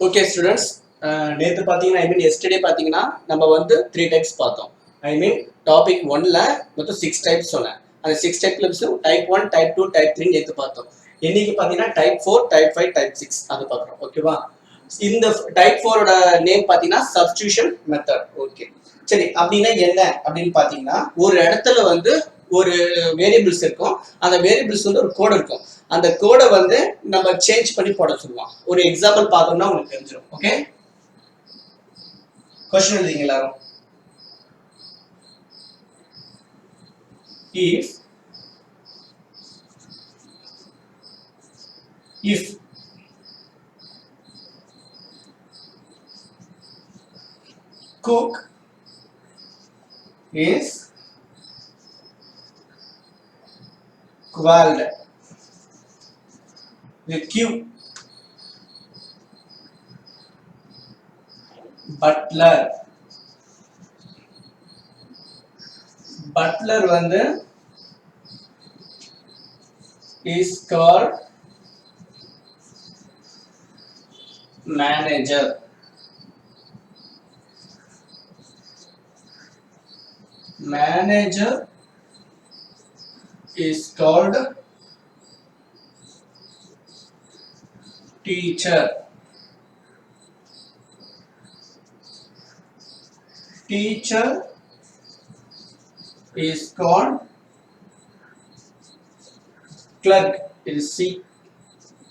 Okay students, நேத்து பாத்தீங்கன்னா yesterday பாத்தீங்கன்னா நம்ம வந்து 3 types பார்த்தோம். Topic 1ல மொத்தம் 6 types சொன்னேன். அந்த 6 types type 1, type 2, type 3 நேத்து பார்த்தோம். இன்னைக்கு பாத்தீங்கன்னா type 4, type 5, type 6 அது பார்க்கறோம். ஓகேவா? இந்த type 4 ஓட நேம் பாத்தீங்கன்னா substitution method. ஓகே. சரி, அப்படின்னா என்ன அப்படின்னு பாத்தீங்கன்னா ஒரு இடத்துல வந்து ஒரு வேரியபிள்ஸ் இருக்கும். அந்த வேரியபிள்ஸ் வந்து ஒரு கோட் இருக்கும். அந்த கோடை வந்து நம்ம சேஞ்ச் பண்ணி போட சொல்லுவோம். ஒரு எக்ஸாம்பிள் பார்த்தோம்னா உங்களுக்கு தெரிஞ்சிடும். ஓகே, क्वेश्चन எழுதிங்க எல்லாரும். if cook is called the Q butler வந்து is called manager. Manager is called teacher. Teacher is called clerk. It is C,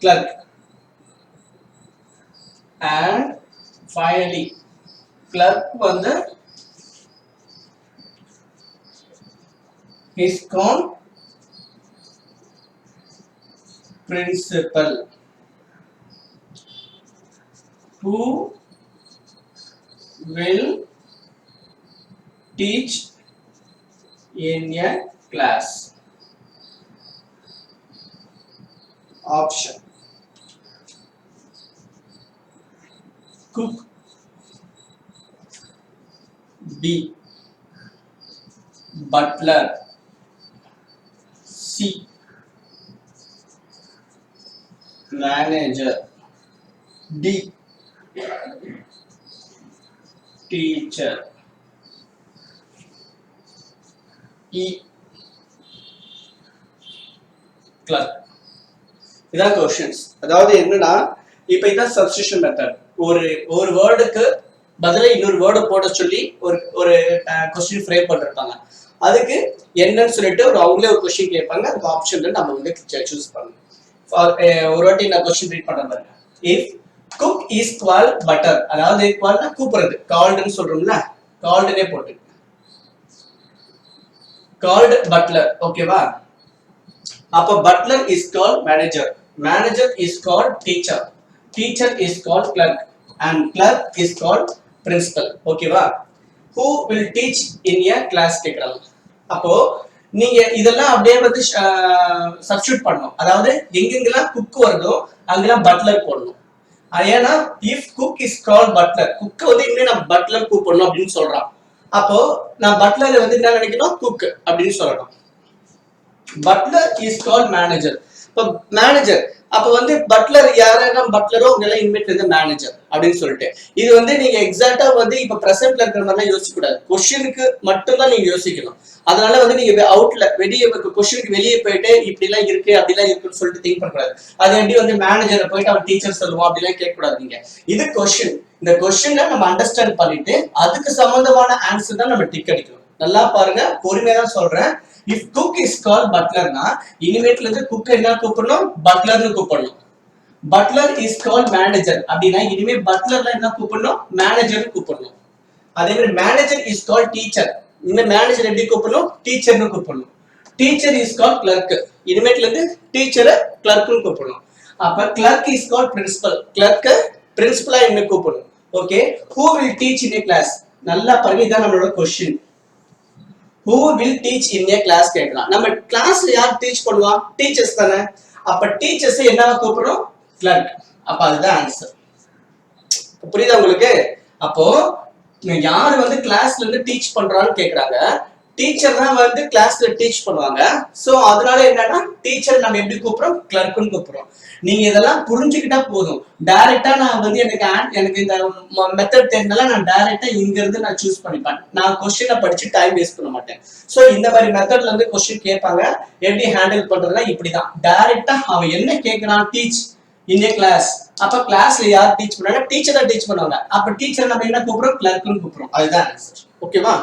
clerk. And finally clerk வந்து is called principal. Who will teach in a class? Option: cook. B, butler. C, manager. D, teacher. E, clerk. இதான் questions. அதாவது என்னன்னா இப்போ இதான் substitution method. ஒரு வேர்டுக்கு பதிலா இன்னொரு வேர்டு போட சொல்லி ஒரு क्वेश्चन ஃப்ரேம் பண்ணிருப்பாங்க. அதுக்கு என்னன்னு சொல்லிட்டு அவங்களே ஒரு क्वेश्चन கேட்பாங்க. அதுக்கு ஆப்ஷன்ல நம்ம வந்து சூஸ் பண்ணணும். ஒரு வாட்டி நான் क्वेश्चन ரீட் பண்றேன் பாருங்க. if cook is called butter, அதாவது called கூப்பிடுறது, called சொல்றோம்ல, called-னே போட்டு called butler. ஓகேவா? அப்ப butler is called manager. Manager is called teacher. Teacher is called clerk. And clerk is called principal. ஓகேவா? Who will teach in a class கேக்குறாங்க. அப்போ நீங்க இதெல்லாம் அப்படியே வந்து சப்ஸ்டிட்யூட் பண்ணணும். அதாவது எங்கெங்கெல்லாம் குக் வருதோ அங்கெல்லாம் பட்லர் போடணும். ஏன்னா if cook is called butler, cook வந்து இன்னும் நம்ம பட்லர் கூப்பிடணும் அப்படின்னு சொல்றான். அப்போ நான் பட்லர் வந்து என்ன நினைக்கணும், குக் அப்படின்னு சொல்லணும். Butler is called manager. இப்போ மேனேஜர் அப்போ வந்து பட்லர் யாரெல்லாம் பட்லரோ அவங்க எல்லாம் இன்வைட் வந்து மேனேஜர் அப்படின்னு சொல்லிட்டு இது வந்து நீங்க எக்ஸாக்டா வந்து இப்ப பிரசன்ட்ல இருக்கிற மாதிரிலாம் யோசிக்க கூடாது. கொஸ்டினுக்கு மட்டும்தான் நீங்க யோசிக்கணும். அதனால வந்து நீங்க அவுட்ல வெளியே கொஸ்டினுக்கு வெளியே போயிட்டு இப்படி எல்லாம் இருக்கு அப்படிலாம் இருக்குன்னு சொல்லிட்டு திங்க் பண்ணக்கூடாது. அது எப்படி வந்து மேனேஜரை போயிட்டு அவன் டீச்சர் சொல்லுவோம் அப்படிலாம் கேட்கக்கூடாது. நீங்க இது கொஸ்டின், இந்த கொஸ்டினை நம்ம அண்டர்ஸ்டாண்ட் பண்ணிட்டு அதுக்கு சம்பந்தமான ஆன்சர் தான் நம்ம டிக் அடிக்கணும். நல்லா பாருங்க, பொறுமையா தான் சொல்றேன். if cook is called butler னா இனிமேட்ல இருந்து cook என்ன கூப்பிடணும், பட்லர்னு கூப்பிடணும். butler is called manager அப்படினா இனிமே பட்லர்ல என்ன கூப்பிடணும், மேனேஜர்னு கூப்பிடணும். அதே மாதிரி manager is called teacher, இனிமே மேனேஜர் எப்படி கூப்பிடணும், டீச்சர்னு கூப்பிடணும். teacher is called clerk, இனிமேட்ல இருந்து டீச்சரை clerkனு கூப்பிடணும். அப்ப clerk is called principal, clerk பிரின்சிபலா என்ன கூப்பிடணும். Okay, who will teach in a class, நல்லா பாருங்க, இதான் நம்மளோட question. who will teach in a class கேட்கலாம். நம்ம கிளாஸ்ல யார் டீச் பண்ணுவா, டீச்சர்ஸ் தானே. அப்ப டீச்சர்ஸ் என்னவா கூப்பிடுறோம், கிளர்க். அப்ப அதுதான் ஆன்சர். புரியுதா உங்களுக்கு? அப்போ யாரு வந்து கிளாஸ்ல இருந்து டீச் பண்றான்னு கேக்குறாங்க, டீச்சர் தான் வந்து கிளாஸ்ல டீச் பண்ணுவாங்க. சோ அதனால என்னன்னா டீச்சர் நம்ம எப்படி கூப்பிடுறோம், கிளர்க்னு கூப்பிடுறோம். நீங்க இதெல்லாம் புரிஞ்சுக்கிட்டா போதும். டைரக்டா நான் வந்து எனக்கு இந்த மெத்தட் தெரிஞ்சனால நான் டைரக்டா இங்க இருந்து நான் சூஸ் பண்ணிப்பேன். நான் கொஸ்டினை படிச்சு டைம் வேஸ்ட் பண்ண மாட்டேன். சோ இந்த மாதிரி மெத்தட்ல இருந்து கொஸ்டின் கேட்பாங்க. எப்படி ஹேண்டில் பண்றதுன்னா இப்படிதான். டைரக்டா அவன் என்ன கேட்கறான், டீச் இன் ஏ கிளாஸ். அப்ப கிளாஸ்ல யார் டீச் பண்ணாங்க, டீச்சர் தான் டீச் பண்ணுவாங்க. அப்ப டீச்சர் நம்ம என்ன கூப்பிடுறோம், கிளர்க்னு கூப்பிடுறோம். அதுதான் ஆன்சர். ஓகேவா?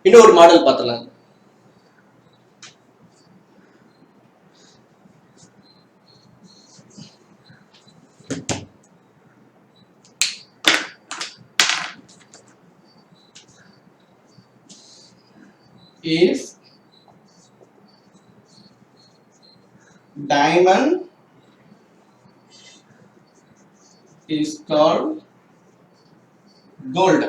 இன்னொரு மாடல் பார்த்தலாம். If diamond is called gold,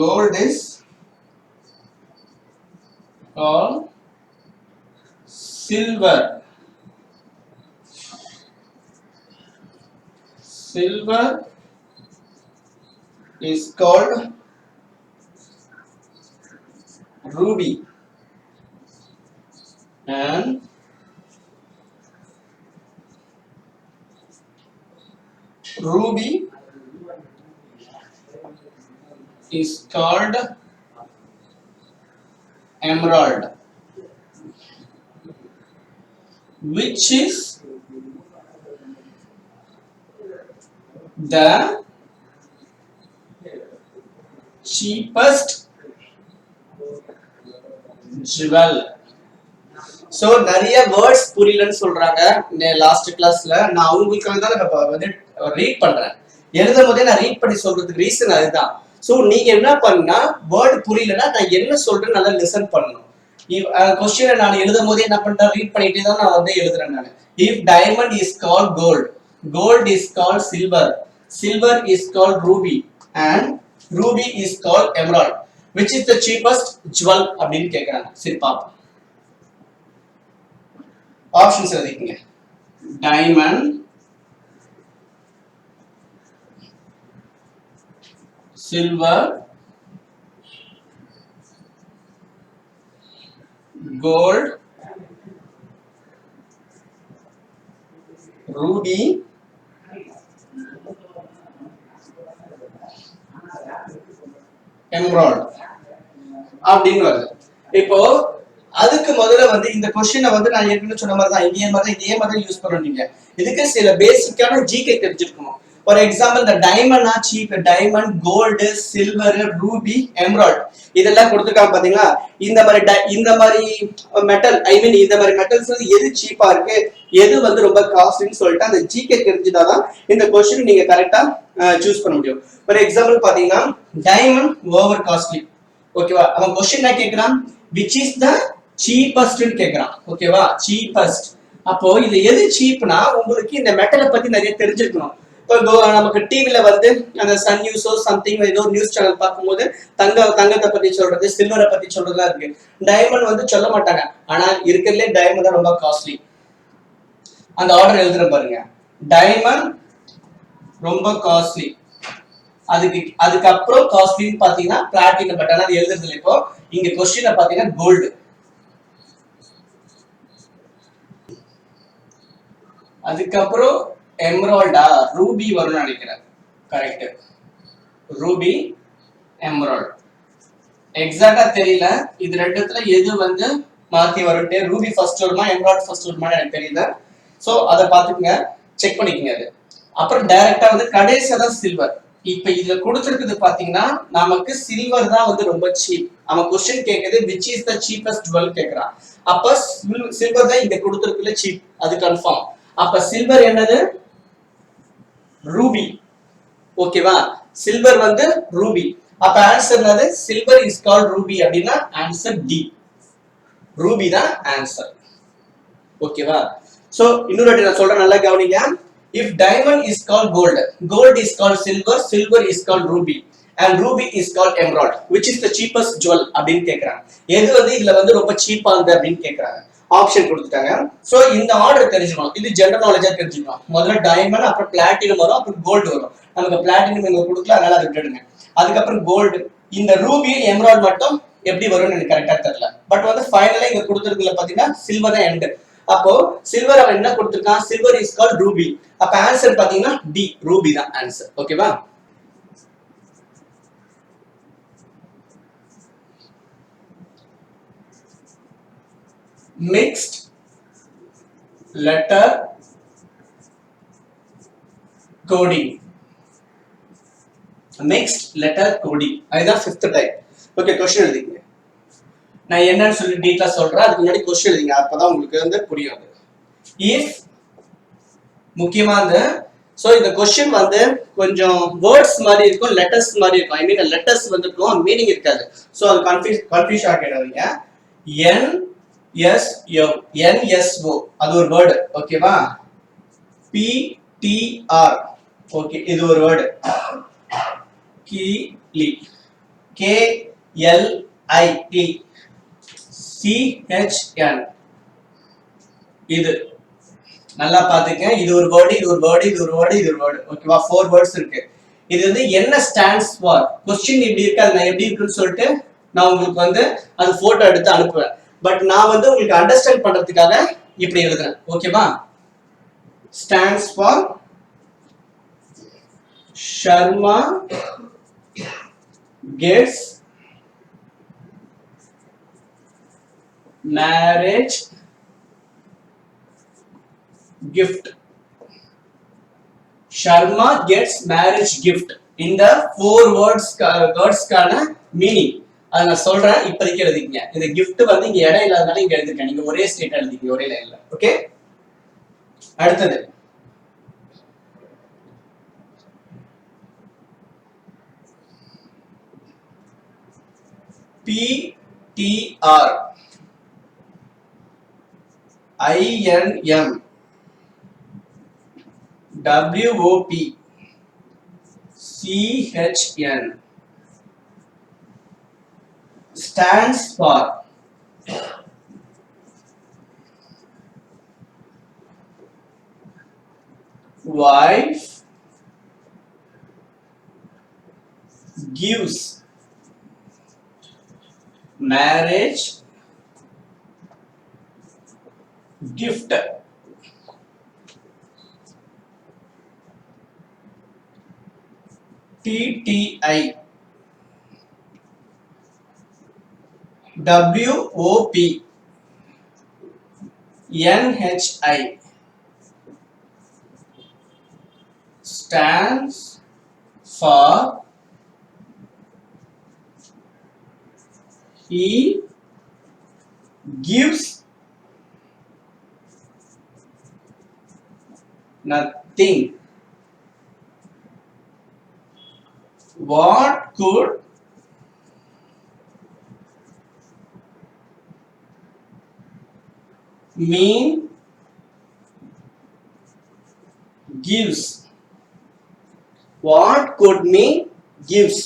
gold is called silver, silver is called ruby, and ruby is called emerald, which is the cheapest jewel. So நிறைய வேர்ட்ஸ் புரியலன்னு சொல்றாங்க லாஸ்ட் கிளாஸ்ல. நான் அவங்களுக்காக தான் வந்து ரீட் பண்றேன். எழுதும் போதே நான் ரீட் பண்ணி சொல்றதுக்கு ரீசன் அதுதான். சோ நீங்க என்ன பண்ணா, வேர்டு புரியலன்னா நான் என்ன சொல்றேன் நல்லா லிசன் பண்ணணும். கொஸ்டினை நான் எழுதும் போதே என்ன பண்றேன், ரீட் பண்ணிட்டே தான் நான் வந்து எழுதுறேன் நான். If diamond is called gold, gold is called silver, silver is called ruby, and ruby is called emerald, which is the cheapest jewel அப்படின்னு கேக்குறாங்க. சரி பாப்போம். ஆப்ஷன்ஸ் எழுதிக்கங்க. Diamond, silver, gold, ruby, emerald அப்படின்னு வருது. இப்போ அதுக்கு முதல்ல வந்து இந்த கொஸ்டினை வந்து நான் ஏற்கனவே சொன்ன மாதிரி தான் இதே மாதிரி யூஸ் பண்ணுவீங்க. இதுக்கு சில பேசிக்கான ஜிகே தெரிஞ்சிருக்கணும். ஃபார் எக்ஸாம்பிள் இந்த டைமண்ட்னா cheap, diamond, gold, silver, ruby, emerald இதெல்லாம் கொடுத்துருக்காங்க பாத்தீங்களா. இந்த மாதிரி மெட்டல், ஐ மீன் இந்த மாதிரி மெட்டல்ஸ் வந்து எது சீப்பா இருக்கு, எது வந்து ரொம்ப காஸ்ட்லின்னு சொல்லிட்டு அந்த ஜிகே தெரிஞ்சுதான் இந்த கொஸ்டின் நீங்க கரெக்டா சூஸ் பண்ண முடியும். ஃபார் எக்ஸாம்பிள் பாத்தீங்கன்னா டைமண்ட் ஓவர் காஸ்ட்லி. ஓகேவா? அவன் கொஸ்டின் என்ன கேட்கிறான், விச் இஸ் த சீப்பஸ்ட்னு கேட்கிறான். ஓகேவா? சீப்பஸ்ட். அப்போ இது எது சீப்னா உங்களுக்கு இந்த மெட்டலை பத்தி நிறைய தெரிஞ்சிருக்கணும். இப்போ நமக்கு டிவில வந்து அந்த சன் நியூஸோ சம்திங் ஏதோ நியூஸ் சேனல் பார்க்கும்போது தங்கத்தை பத்தி சொல்றது, சில்வரை பத்தி சொல்றதுலாம் இருக்கு. டைமண்ட் வந்து சொல்ல மாட்டாங்க. ஆனா இருக்கிறதுலே டைமண்ட் தான் ரொம்ப காஸ்ட்லி. அந்த ஆர்டர் எழுதுற பாருங்க. டைமண்ட் ரொம்ப காஸ்ட்லி, அதுக்கப்புறம் காஸ்ட்லின்னு பாத்தீங்கன்னா பிளாட்டினம். பட் ஆனா அது எழுதுறதுல இப்போ இங்க கொஸ்டின்ல பாத்தீங்கன்னா கோல்டு, அதுக்கப்புறம் எமரால்டா ரூபி வரும்னு நினைக்கிறேன். Correct, Ruby, emerald. எக்ஸாக்டா தெரியல இது ரெண்டுத்துல எது வந்து மாத்தி வரும்ட்டு. ரூபி ஃபர்ஸ்ட் வருமா எமரால்ட் ஃபர்ஸ்ட் வருமா எனக்கு தெரியல. சோ அதை பாத்துக்கங்க, செக் பண்ணிக்கங்க. அது அப்புறம் டைரக்டா வந்து கடைசியா தான் சில்வர். இப்ப இதுல கொடுத்திருக்குது பாத்தீங்கன்னா நமக்கு சில்வர் தான் வந்து ரொம்ப சீப். அவன் கொஸ்டின் கேக்குது which is the cheapest jewel கேக்குறான். அப்ப சில்வர் தான் இங்க கொடுத்திருக்குல சீப், அது கன்ஃபார்ம். அப்ப சில்வர் என்னது, ரூபி. ஓகேவா? சில்வர் வந்து ரூபி. அப்ப ஆன்சர் என்னது, சில்வர் இஸ் கால்ட் ரூபி அப்படின்னா ஆன்சர் டி, ரூபி தான் ஆன்சர். ஓகேவா? சோ இன்னொரு நான் சொல்றேன், நல்லா கவனிங்க. If diamond is called gold, gold is called silver, silver is called ruby, and ruby is called emerald, which is the cheapest jewel அப்படின்னு கேக்குறாங்க. எது வந்து இதுல வந்து ரொம்ப சீப்பா இருக்கு அப்படின்னு கேக்குறாங்க. ஆப்ஷன் கொடுத்துட்டாங்க. சோ இந்த ஆர்டர் தெரிஞ்சுக்கணும். இது ஜெனரல் நாலேஜா தெரிஞ்சுக்கணும். முதல்ல டைமண்ட், அப்புறம் பிளாட்டினம் வரும், அப்புறம் கோல்டு வரும். நமக்கு பிளாட்டினம் இங்க கொடுக்கல, அதனால அதை விட்டுடுங்க. அதுக்கப்புறம் கோல்டு. இந்த ரூபி எமரால்ட் மட்டும் எப்படி வரும்னு எனக்கு கரெக்டா தெரியல. பட் வந்து ஃபைனலா இங்க கொடுத்துருக்குல பாத்தீங்கன்னா சில்வர் தான் எண்ட். அப்போ சில்வர் அவன் என்ன கொடுத்திருக்கான்? Silver is called ruby. அப்ப ஆன்சர் பாத்தீங்கன்னா டி, ரூபி தான் ஆன்சர். ஓகேவா? Mixed letter coding. Mixed letter coding அதுதான் 5th டைப். ஓகே, क्वेश्चन எழுதிங்க. நான் என்னன்னு சொல்லி டீட்டெயிலா சொல்றேன். அதுக்கு முன்னாடி क्वेश्चन எழுதிங்க, அப்பதான் உங்களுக்கு வந்து புரியும். இஃப் முக்கியமா சோ இந்த क्वेश्चन வந்து கொஞ்சம் வேர்ட்ஸ் மாதிரி இருக்கும், லெட்டர்ஸ் மாதிரி இருக்கும். ஐ மீன் லெட்டர்ஸ் வந்து இருக்கும், மீனிங் இருக்காது. சோ அது கன்ஃபியூஸ் ஆகிடாதீங்க. N S M, N S O அது ஒரு வேர்டு. ஓகேவா? பி டி ஆர், ஓகே, இது ஒரு வேர்டு. கீலி, K L I T, C H N, இது நல்லா பாத்துக்க. இது ஒரு வேர்டு, இது ஒரு வேர்டு, இது ஒரு வேர்டு, இது ஒரு வேர்டு. ஓகேவா? 4 வேர்ட்ஸ் இருக்கு. இது வந்து என்ன ஸ்டாண்ட்ஸ் ஃபார்? क्वेश्चन இப்படி இருக்கு, அது நான் எப்படி இருக்குன்னு சொல்லிட்டு நான் உங்களுக்கு வந்து அது போட்டோ எடுத்து அனுப்புவேன். பட் நான் வந்து உங்களுக்கு அண்டர்ஸ்டாண்ட் பண்றதுக்காக இப்படி எழுதுறேன். ஓகேவா? Stands for Sharma gets marriage gift. Sharma gets marriage gift. இந்த 4 வேர்ட்ஸ்க்கான மீனிங் அதை நான் சொல்றேன். இப்போதைக்கு எழுதிக்கங்க. இந்த gift வந்து இங்க இடம் இல்லாதனால இங்க எழுதிருக்கேன். நீங்க ஒரே ஸ்டேட் எழுதிக்கங்க, ஒரே லைன்ல. ஓகே, அடுத்தது PTR, INM, WOP, CHN stands for wife gives marriage gift. TTI, WOP, NHI stands for he gives nothing. What could mean gives? What could mean gives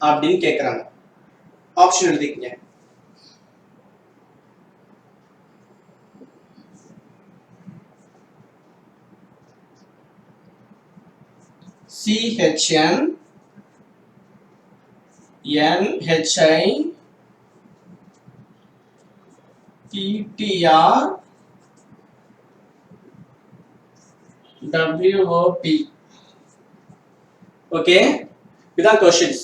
அப்படின்னு கேக்குறாங்க. ஆப்ஷன் எழுதிக்கங்க. CHN, NHI, TTR, WOP. Okay, இதான் questions.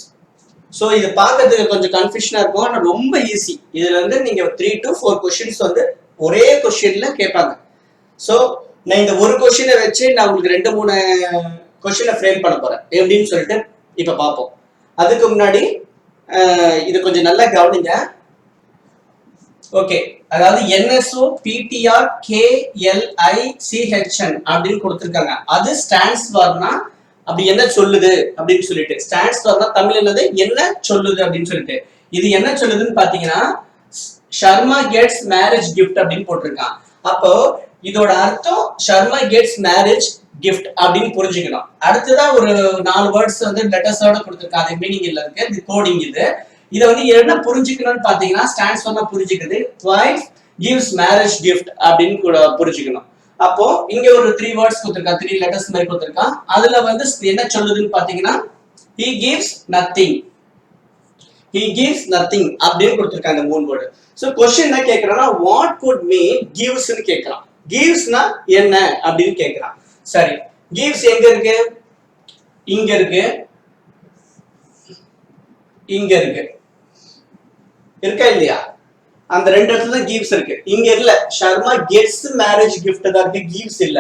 So இது பார்க்கிறதுக்கு கொஞ்சம் கன்ஃபியூஷனா இருக்கும், ஆனா ரொம்ப ஈஸி. இதுல வந்து நீங்க 3 to 4 क्वेश्चंस வந்து ஒரே क्वेश्चनல கேட்பாங்க. சோ நான் இந்த ஒரு क्वेश्चனை வச்சு நான் உங்களுக்கு 2-3 क्वेश्चனை ஃப்ரேம் பண்ண போறேன். எப்படின்னு சொல்லிட்டு இப்ப பாப்போம். அதுக்கு முன்னாடி இது கொஞ்சம் நல்லா கவனிங்க. ஓகே, அதாவது NSO PTR KLI CHN அப்படின்னு கொடுத்திருக்காங்க. அது ஸ்டாண்ட்ஸ் ஃபார்னா அப்படி என்ன சொல்லுது அப்படின்னு சொல்லிட்டு, ஸ்டாண்ட்ஸ் ஃபார்னா தமிழ் என்னது என்ன சொல்லுது அப்படின்னு சொல்லிட்டு, இது என்ன சொல்லுதுன்னு பாத்தீங்கன்னா ஷர்மா கெட்ஸ் மேரேஜ் கிஃப்ட் அப்படின்னு போட்டிருக்கான். அப்போ இதோட அர்த்தம் ஷர்மா கெட்ஸ் மேரேஜ் கிஃப்ட் அப்படின்னு புரிஞ்சுக்கணும். அடுத்ததான் ஒரு 4 வேர்ட்ஸ் வந்து லெட்டர்ஸோட கொடுத்திருக்காங்க. அது மீனிங் இல்ல இருக்கு, இது கோடிங். இதை வந்து என்ன புரிஞ்சுக்கணும்னு பாத்தீங்கன்னா ஸ்டாண்ட்ஸ் ஃபார்னா புரிஞ்சுக்கிறது வைஃப் gives marriage gift அப்படின்னு கூட புரிஞ்சுக்கணும். அப்போ இங்க ஒரு 3 வேர்ட்ஸ் கொடுத்திருக்கான், 3 லெட்டர்ஸ் மாதிரி கொடுத்திருக்கான். அதுல வந்து என்ன சொல்லுதுன்னு பாத்தீங்கன்னா he gives nothing, he gives nothing அப்படின்னு கொடுத்திருக்காங்க 3 வேர்டு. சோ क्वेश्चन என்ன கேக்குறானா what could mean gives னு கேக்குறான். gives னா என்ன அப்படின்னு கேக்குறான். சரி, gives எங்க இருக்கு? இங்க இருக்கு, இங்க இருக்கு, இருக்கா இல்லையா? அந்த ரெண்டு இடத்துல தான் gives இருக்கு. இங்க இல்ல, ஷர்மா gets marriage gift தான் இருக்கு, gives இல்ல.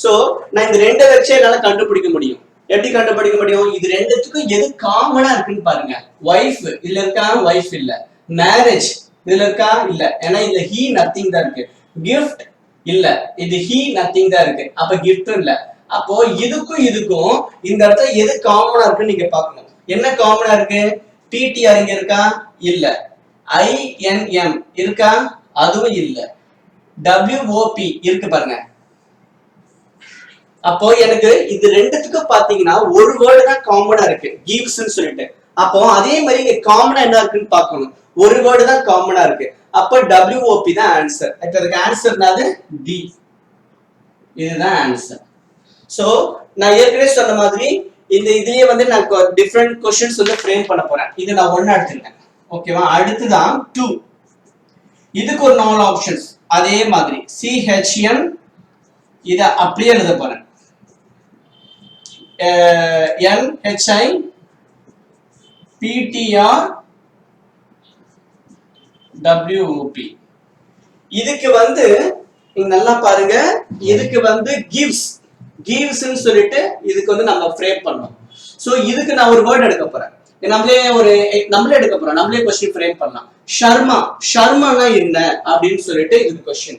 சோ நான் இந்த ரெண்டை வச்சு என்னால கண்டுபிடிக்க முடியும். எப்படி கண்டுபிடிக்க முடியும்? இது ரெண்டுத்துக்கும் எது காமனா இருக்குன்னு பாருங்க. வைஃப் இதுல இருக்கா? வைஃப் இல்ல. மேரேஜ் இதுல இருக்கா? இல்ல. ஏன்னா இதுல he nothing தான் இருக்கு. gift இல்ல, இது he nothing தான் இருக்கு. அப்ப gift இல்ல. அப்போ இதுக்கும் இதுக்கும் இந்த இடத்துல எது காமனா இருக்குன்னு நீங்க பாக்கணும். என்ன காமனா இருக்கு? PTR இங்க இருக்கா? இல்ல. INM இருக்கா? அதுவும் இல்ல. WOP இருக்கு பாருங்க. அப்போ எனக்கு இது ரெண்டுத்துக்கும் பாத்தீங்கன்னா ஒரு வேர்டு தான் காமனா இருக்கு, gives னு சொல்லிட்டு. அப்போ அதே மாதிரி இங்க காமனா என்ன இருக்குன்னு பார்க்கணும். ஒரு வேர்டு தான் காமனா இருக்கு. அப்ப WOP தான் ஆன்சர். இப்ப இதுக்கு ஆன்சர் என்னது? D. இதுதான் ஆன்சர். சோ நான் ஏற்கனவே சொன்ன மாதிரி இந்த இதுலயே வந்து நான் டிஃபரண்ட் क्वेश्चंस வந்து ஃப்ரேம் பண்ண போறேன். இது நான் 1 எடுத்துட்டேன். ஓகேவா? அடுத்துதான் 2. இதுக்கு ஒரு 4 ஆப்ஷன்ஸ். அதே மாதிரி CHN இத அப்படியே எழுத போறேன். NHI PTR WOP. இதுக்கு வந்து நீங்க நல்லா பாருங்க, இதுக்கு வந்து gives னு சொல்லிட்டு இதுக்கு வந்து நம்ம ஃப்ரேம் பண்ணோம். சோ இதுக்கு நான் ஒரு வேர்ட் எடுக்க போறேன். நம்மளே எடுக்க போறோம். நம்மளே क्वेश्चन ஃப்ரேம் பண்ணலாம். ஷர்மானா என்ன அப்படின்னு சொல்லிட்டு இது क्वेश्चन.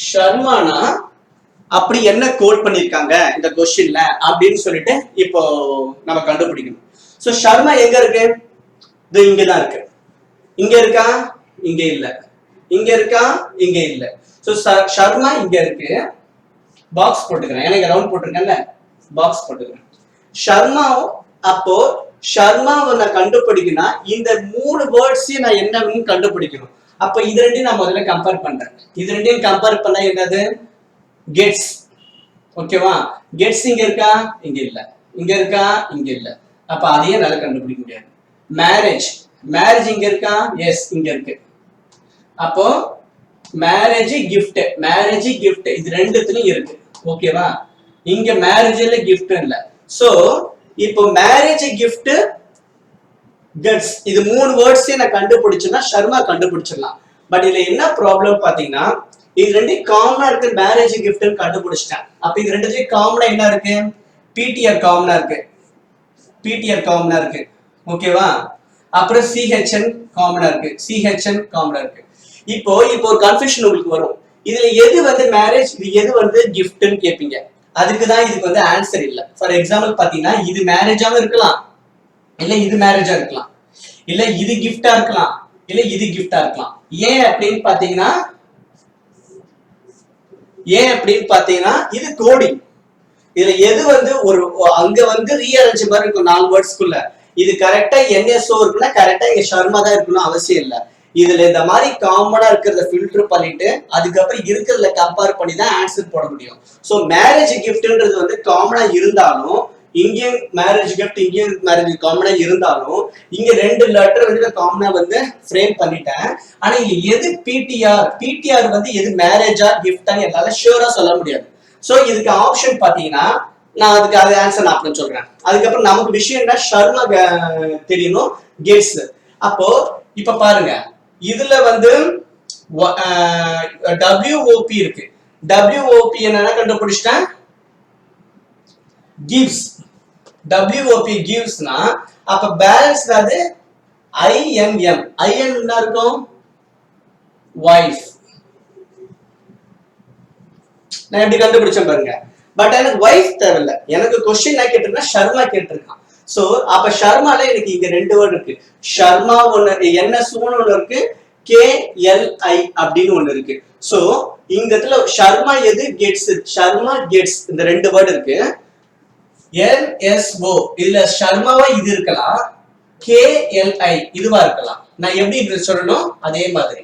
ஷர்மானா அப்படி என்ன கோட் பண்ணிருக்காங்க இந்த क्वेश्चनல அப்படின்னு சொல்லிட்டு இப்போ நம்ம கண்டுபிடிக்கணும். சோ ஷர்மா எங்க இருக்கு? இது இங்க தான் இருக்கு. இங்க இருக்கா? இங்க இல்ல. இங்க இருக்கா? இங்க இல்ல. சோ ஷர்மா இங்க இருக்கு. பாக்ஸ் போட்டுக்கிறேன். எனக்கு ரவுண்ட் போட்டுருக்கேன்ல, பாக்ஸ் போட்டுக்கிறேன். ஷர்மா. அப்போ ஷர்மாவை நான் கண்டுபிடிக்கணும். இந்த 3 வேர்ட்ஸையும் நான் என்னன்னு கண்டுபிடிக்கணும். அப்ப இது ரெண்டையும் நான் முதல்ல கம்பேர் பண்றேன். இது ரெண்டையும் கம்பேர் பண்ணா என்னது? கெட்ஸ். ஓகேவா? கெட்ஸ் இங்க இருக்கா? இங்க இல்ல. இங்க இருக்கா? இங்க இல்ல. அப்ப அதையே நல்லா கண்டுபிடிக்க முடியாது. மேரேஜ் இங்க இருக்கா? எஸ், இங்க இருக்கு. அப்போ மேரேஜ் கிஃப்ட் இது ரெண்டுத்துலயும் இருக்கு. ஓகேவா? இங்க மேரேஜ்ல கிஃப்ட் இல்ல. சோ இப்போ மேரேஜ் கிஃப்ட் கெட்ஸ் இது 3 வேர்ட்ஸே நான் கண்டுபிடிச்சேன்னா ஷர்மா கண்டுபிடிச்சிடலாம். பட் இதுல என்ன ப்ராப்ளம் பாத்தீங்கன்னா இது ரெண்டும் காமனா இருக்கு. மேரேஜ் கிஃப்ட்னு கண்டுபிடிச்சிட்டேன். அப்ப இது ரெண்டுலயும் காமனா என்ன இருக்கு? PTR காமனா இருக்கு. ஓகேவா? அப்புறம் CHN காமனா இருக்கு. இப்போ ஒரு கன்ஃபியூஷன் உங்களுக்கு வரும். இதுல எது வந்து மேரேஜ், இது எது வந்து கிஃப்ட்னு கேப்பீங்க. அதுக்கு தான் இதுக்கு வந்து ஆன்சர் இல்ல. ஃபார் எக்ஸாம்பிள் பாத்தீங்கன்னா இது மேரேஜாவும் இருக்கலாம், இல்ல இது மேரேஜா இருக்கலாம், இல்ல இது கிஃப்டா இருக்கலாம், இல்ல இது கிஃப்டா இருக்கலாம். ஏன் அப்படின்னு பாத்தீங்கன்னா இது கோடிங். இதுல எது வந்து ஒரு அங்க வந்து ரீஅரேஞ்ச் மாதிரி இருக்கும் 4 வேர்ட்ஸ்க்குள்ள. இது கரெக்டா NSO இருக்குன்னா கரெக்டா இங்க ஷர்மா தான் இருக்கணும் அவசியம் இல்ல. இதுல இந்த மாதிரி காமனா இருக்கிறத ஃபில்டர் பண்ணிட்டு அதுக்கப்புறம் இருக்கிறதுல கம்பேர் பண்ணி தான் ஆன்சர் போட முடியும். சோ மேரேஜ் கிஃப்ட்ன்றது வந்து காமனா இருந்தாலும் Indian marriage gift Indian marriage காமனா இருந்தாலும் இங்க 2 லெட்டர் வந்து காமனா வந்து ஃப்ரேம் பண்ணிட்டேன். ஆனா இங்க எது பிடிஆர் வந்து எது மேரேஜா கிஃப்டான்னு என்னால ஷூரா சொல்ல முடியாது. சோ இதுக்கு ஆப்ஷன் பாத்தீங்கன்னா நான் அதுக்கு அது ஆன்சர் நான் அப்படின்னு சொல்றேன். அதுக்கப்புறம் நமக்கு விஷயம் என்ன, ஷர்மா தெரியணும், கெட்ஸ். அப்போ இப்ப பாருங்க, இதுல வந்து WOP இருக்கு. WOP என்ன கண்டுபிடிச்சிட்டேன்? gives. WOP givesனா அப்ப பேலன்ஸ் அது INM. என்ன இருக்கும்? wife. நான் எப்படி கண்டுபிடிச்சேன் பாருங்க. பட் எனக்கு வைஃப் தேவையில்ல. எனக்கு क्वेश्चन என்ன கேட்டிருக்கா? ஷர்மா கேட்டிருக்கான். சோ அப்ப ஷர்மால எனக்கு இங்க 2 வேர்ட் இருக்கு. ஷர்மா ஒன்னு, NS ஒன்னு இருக்கு, KLI அப்படின்னு ஒன்னு இருக்கு. சோ இந்த இடத்துல ஷர்மா எது? கெட்ஸ். ஷர்மா கெட்ஸ் இந்த 2 வேர்ட் இருக்கு. NSO இதுல ஷர்மாவா இது இருக்கலாம், KLI இதுவா இருக்கலாம். நான் எப்படி இது சொல்லணும் அதே மாதிரி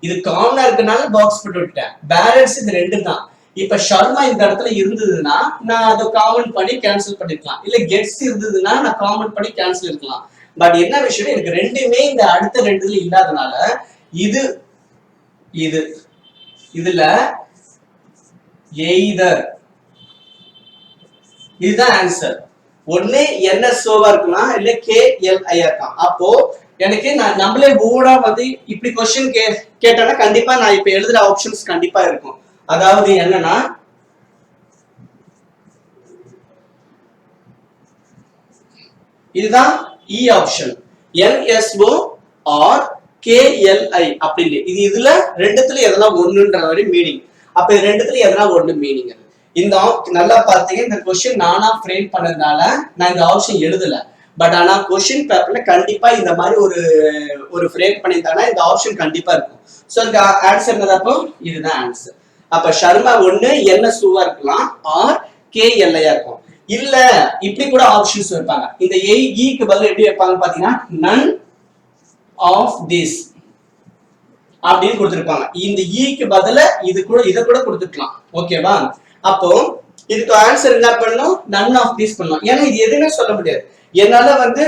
இது காமனா இருக்கனால பாக்ஸ் போட்டு விட்டேன். பேலன்ஸ் இது ரெண்டு தான். இப்ப ஷர்மா இந்த இடத்துல இருந்ததுன்னா நான் அதை காமன் பண்ணி கேன்சல் பண்ணிருக்கலாம். இல்ல கெட்ஸ் இருந்ததுன்னா நான் காமன் பண்ணி கேன்சல் இருக்கலாம். பட் என்ன விஷயம், எனக்கு ரெண்டுமே இந்த அடுத்த ரெண்டுல இல்லாதனால இது இது இதுல எய்தர் இதுதான் ஆன்சர். ஒண்ணு NSOவா இருக்கலாம், இல்ல KLI இருக்கலாம். அப்போ எனக்கு நான் நம்மளே போர்டா வந்து இப்படி கொஸ்டின் கேட்டானா கண்டிப்பா நான் இப்ப எழுதுற ஆப்ஷன்ஸ் கண்டிப்பா இருக்கும். அதாவது என்னன்னா இதுதான் இ ஆப்ஷன், NSO ஆர் KLI அப்படின்னு. இது இதுல ரெண்டுத்துல எதனா ஒண்ணுன்ற மாதிரி மீனிங். அப்ப இது ரெண்டுத்துல எதனா ஒண்ணு மீனிங். இந்த நல்லா பார்த்தீங்க, இந்த கொஸ்டின் நானா ஃப்ரேம் பண்ணதுனால நான் இந்த ஆப்ஷன் எழுதல. பட் ஆனா கொஸ்டின் பேப்பர்ல கண்டிப்பா இந்த மாதிரி ஒரு ஃப்ரேம் பண்ணியிருந்தாங்கன்னா இந்த ஆப்ஷன் கண்டிப்பா இருக்கும். ஸோ இந்த ஆன்சர் என்னதப்போ இதுதான் ஆன்சர். அப்ப ஷர்மா ஒண்ணு NSOவா இருக்கலாம் ஆர் KLI இருக்கும். இல்ல இப்படி கூட ஆப்ஷன்ஸ் வைப்பாங்க. இந்த ஈக்கு பதில் எப்படி வைப்பாங்க பாத்தீங்கன்னா நன் ஆஃப் திஸ் அப்படின்னு கொடுத்திருப்பாங்க. இந்த ஈக்கு பதில இது கூட இதை கூட கொடுத்துக்கலாம். ஓகேவா? அப்போ இதுக்கு ஆன்சர் என்ன பண்ணணும், நன் ஆஃப் திஸ் பண்ணணும். ஏன்னா இது எதுவுமே சொல்ல முடியாது என்னால வந்து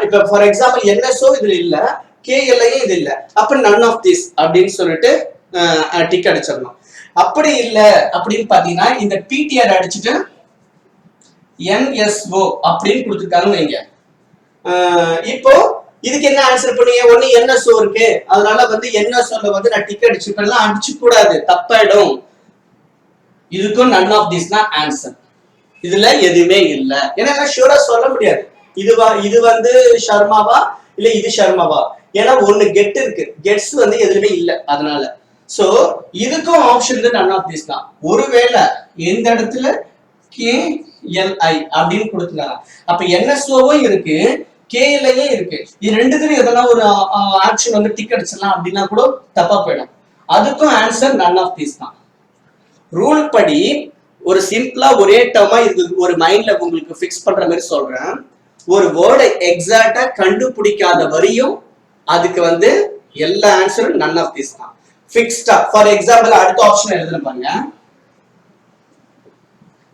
இப்ப ஃபார் எக்ஸாம்பிள் NSO இதுல இல்ல, KLI இது இல்ல, அப்ப நன் ஆஃப் திஸ் அப்படின்னு சொல்லிட்டு டிக் அடிச்சிடணும். அப்படி இல்ல அப்படின்னு பாத்தீங்கன்னா இந்த PTR அடிச்சுட்டு NSO அப்படின்னு கொடுத்துருக்காங்க வைங்க. இப்போ இதுக்கு என்ன ஆன்சர் பண்ணீங்க, ஒண்ணு NSO இருக்கு அதனால வந்து NSOல வந்து நான் டிக் அடிச்சுப்பெல்லாம் அடிச்சு கூடாது, தப்பாயிடும். இதுக்கும் நன் ஆஃப் திஸ் தான் ஆன்சர். இதுல எதுவுமே இல்ல. ஏன்னா ஷூரா சொல்ல முடியாது இது வந்து ஷர்மாவா இல்ல இது ஷர்மாவா. ஏன்னா ஒண்ணு கெட் இருக்கு, கெட்ஸ் வந்து எதுவுமே இல்ல. அதனால சோ இதுக்கும் ஆப்ஷன் நன் ஆஃப் திஸ் தான். ஒருவேளை எந்த இடத்துல KLI அப்படின்னு கொடுத்துருக்காங்க, அப்ப NSOவும் இருக்கு KLI இருக்கு. இது ரெண்டுத்துலயும் எதனா ஒரு ஆப்ஷன் வந்து டிக் அடிச்சிடலாம் அப்படின்னா கூட தப்பா போயிடும். அதுக்கும் ஆன்சர் நன் ஆஃப் திஸ் தான். ரூல் படி ஒரு சிம்பிளா ஒரே டேர்மா இது ஒரு மைண்ட்ல உங்களுக்கு ஃபிக்ஸ் பண்ற மாதிரி சொல்றேன். ஒரு வேர்டை எக்ஸாக்டா கண்டுபிடிக்காத வரையும் அதுக்கு வந்து எல்லா ஆன்சரும் நன் ஆஃப் திஸ் தான். ஃபிக்ஸ்டா ஃபார் எக்ஸாம்பிள் அடுத்த ஆப்ஷன் எழுதுறேன் பாருங்க.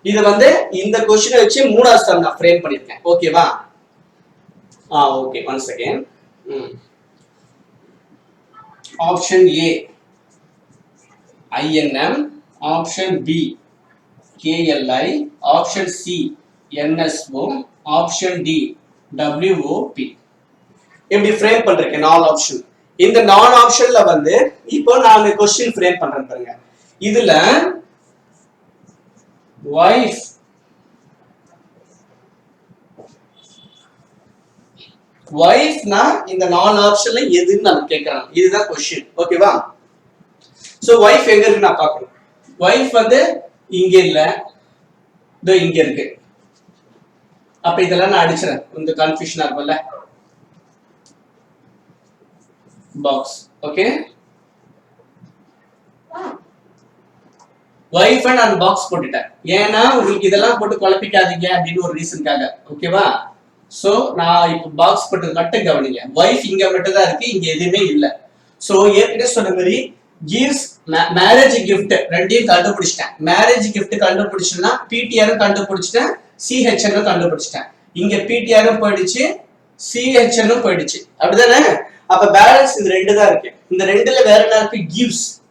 இது வந்து இந்த கொஸ்டினை வச்சு மூணாவது ஸ்டெப் நான் ஃப்ரேம் பண்ணிருக்கேன். ஓகேவா? Okay, one second. Option A INM, option B KLI, option C NSO, option D WOP. இப்படி ஃப்ரேம் பண்றேன் நாலு ஆப்ஷன். இந்த நாலு ஆப்ஷன்ல வந்து இப்போ நான் क्वेश्चन ஃப்ரேம் பண்றேன் பாருங்க. இதுல wife னா இந்த நாலு ஆப்ஷன்ல எதுன்னு நம்ம கேக்குறாங்க. இதுதான் क्वेश्चन. ஓகேவா? சோ wife எங்க இருக்கு நான் பார்க்கணும். wife வந்து இங்க இல்ல, இதோ இங்க இருக்கு. அப்ப இதெல்லாம் நான் அடிச்சறேன், இந்த கன்ஃபியூஷனா இருக்கும்ல. பாக்ஸ். ஓகே, wife நான் பாக்ஸ் போட்டுட்டேன். ஏன்னா உங்களுக்கு இதெல்லாம் போட்டு குழப்பிக்காதீங்க அப்படின்னு ஒரு ரீசன்காக. ஓகேவா? சோ நான் இப்ப பாக்ஸ் போட்டு மட்டும் கவனிங்க. wife இங்க மட்டும் தான் இருக்கு, இங்க எதுவுமே இல்ல. சோ ஏற்கனவே சொன்ன மாதிரி gives மேரேஜ் gift ரெண்டையும் கண்டுபிடிச்சிட்டேன். மேரேஜ் gift கண்டுபிடிச்சேன்னா PTR கண்டுபிடிச்சிட்டேன், CHN கண்டுபிடிச்சிட்டேன். இங்க PTR போயிடுச்சு, CHN போயிடுச்சு. அப்படிதானே? அப்ப பேலன்ஸ் இந்த ரெண்டு தான் இருக்கு. இந்த ரெண்டுல வேற என்ன இருக்கு?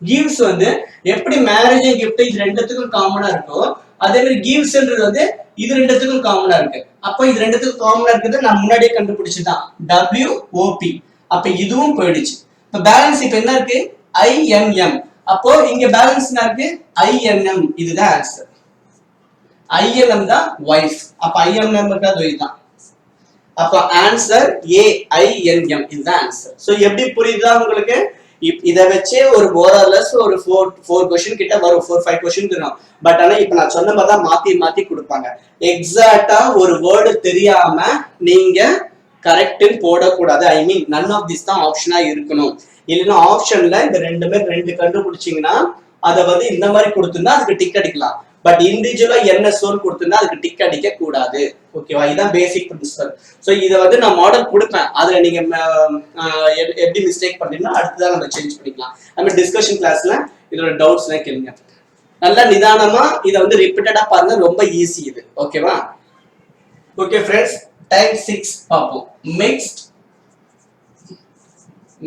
gives வந்து எப்படி மேரேஜ் gift இது ரெண்டுத்துக்கும் காமனா இருக்கோ அதே மாதிரி givesன்றது வந்து இது ரெண்டுத்துக்கும் காமனா இருக்கு. அப்ப இது ரெண்டுத்துக்கும் காமனா இருக்குது நான் முன்னாடியே கண்டுபிடிச்சுதான், WOP. அப்ப இதுவும் போயிடுச்சு. இப்ப பேலன்ஸ் இப்ப என்ன இருக்கு? INM. அப்போ இங்க பேலன்ஸ் என்ன இருக்கு? INM. இதுதான் ஆன்சர். INM தான் wife. அப்ப INM இதுதான். அப்ப ஆன்சர் AINM. இதுதான் ஆன்சர். சோ எப்படி புரியுதா உங்களுக்கு? இத வச்சே ஒரு மோரலஸ் ஒரு 4 क्वेश्चन கிட்ட வரும், 4-5 क्वेश्चन வரும். பட் ஆனா இப்ப நான் சொன்ன மாதிரி தான் மாத்தி கொடுப்பாங்க. எக்ஸாக்ட்டா ஒரு வேர்டு தெரியாம நீங்க கரெக்ட்னு போடக்கூடாது. ஐ மீன் நன் ஆஃப் திஸ் தான் ஆப்ஷனா இருக்கணும். இல்லைன்னா ஆப்ஷன்ல இந்த ரெண்டு கண்டுபிடிச்சீங்கன்னா அதை வந்து இந்த மாதிரி கொடுத்துருந்தா அதுக்கு டிக் அடிக்கலாம். பட் இண்டிவிஜுவலா என்ன சொல் கொடுத்திருந்தா அதுக்கு டிக் அடிக்க கூடாது. ஓகேவா? இதுதான் பேசிக் பிரின்சிபல். ஸோ இதை வந்து நான் மாடல் கொடுப்பேன், அதுல நீங்க எப்படி மிஸ்டேக் பண்ணீங்கன்னா அடுத்ததான் நம்ம சேஞ்ச் பண்ணிக்கலாம். நம்ம டிஸ்கஷன் கிளாஸ்ல இதோட டவுட்ஸ் எல்லாம் கேளுங்க. நல்லா நிதானமா இதை வந்து ரிப்பீட்டடா பாருங்க, ரொம்ப ஈஸி இது. ஓகேவா? ஓகே ஃப்ரெண்ட்ஸ், டைப் 6 பார்ப்போம். Mixed